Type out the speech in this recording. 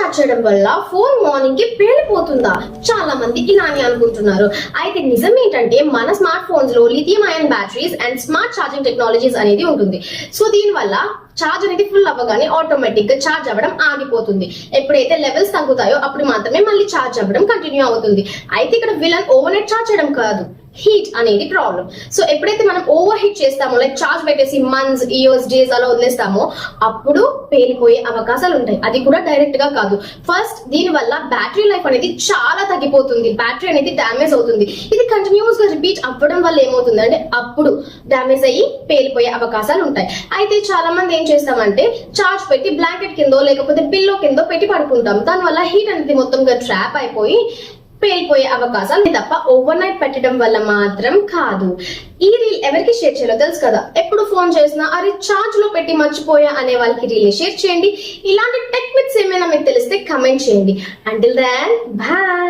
Charge చేయడం వల్ల phone morning కి పేలిపోతుందా? చాలా మంది ఇలానే అనుకుంటున్నారు. అయితే నిజం ఏంటంటే మన స్మార్ట్ ఫోన్స్ లో lithium ion batteries and smart charging technologies అనేది ఉంటుంది. సో దీని వల్ల ఛార్జ్ అనేది ఫుల్ అవ్వగానే ఆటోమేటిక్ గా ఛార్జ్ అవ్వడం ఆగిపోతుంది. ఎప్పుడైతే లెవెల్స్ తగ్గుతాయో అప్పుడు మాత్రమే మళ్ళీ ఛార్జ్ అవ్వడం కంటిన్యూ అవుతుంది. అయితే ఇక్కడ విలన్ ఓవర్ నైట్ ఛార్జ్ చేయడం కాదు, హీట్ అనేది ప్రాబ్లం. సో ఎప్పుడైతే మనం ఓవర్ హీట్ చేస్తామో, లైక్ ఛార్జ్ పెట్టేసి మంత్స్, ఇయర్స్, డేస్ అలా వదిలేస్తామో అప్పుడు పేలిపోయే అవకాశాలు ఉంటాయి. అది కూడా డైరెక్ట్ గా కాదు. ఫస్ట్ దీని వల్ల బ్యాటరీ లైఫ్ అనేది చాలా తగ్గిపోతుంది, బ్యాటరీ అనేది డ్యామేజ్ అవుతుంది. ఇది కంటిన్యూస్ గా రిపీట్ అవ్వడం వల్ల ఏమవుతుంది అంటే అప్పుడు డ్యామేజ్ అయ్యి పేలిపోయే అవకాశాలు ఉంటాయి. అయితే చాలా మంది ఏం చేస్తామంటే ఛార్జ్ పెట్టి బ్లాంకెట్ కిందో లేకపోతే పిల్లో కిందో పెట్టి పడుకుంటాం. దానివల్ల హీట్ అనేది మొత్తంగా ట్రాప్ అయిపోయి పేలిపోయే అవకాశాలు తప్ప ఓవర్ నైట్ పెట్టడం వల్ల మాత్రం కాదు. ఈ రీల్ ఎవరికి షేర్ చేయాలో తెలుసు కదా. ఎప్పుడు ఫోన్ చేసినా అరే ఛార్జ్ లో పెట్టి మర్చిపోయా అనే వాళ్ళకి రీల్ షేర్ చేయండి. ఇలాంటి టెక్నిక్స్ ఏమైనా మీకు తెలిస్తే కమెంట్ చేయండి. Until then bye.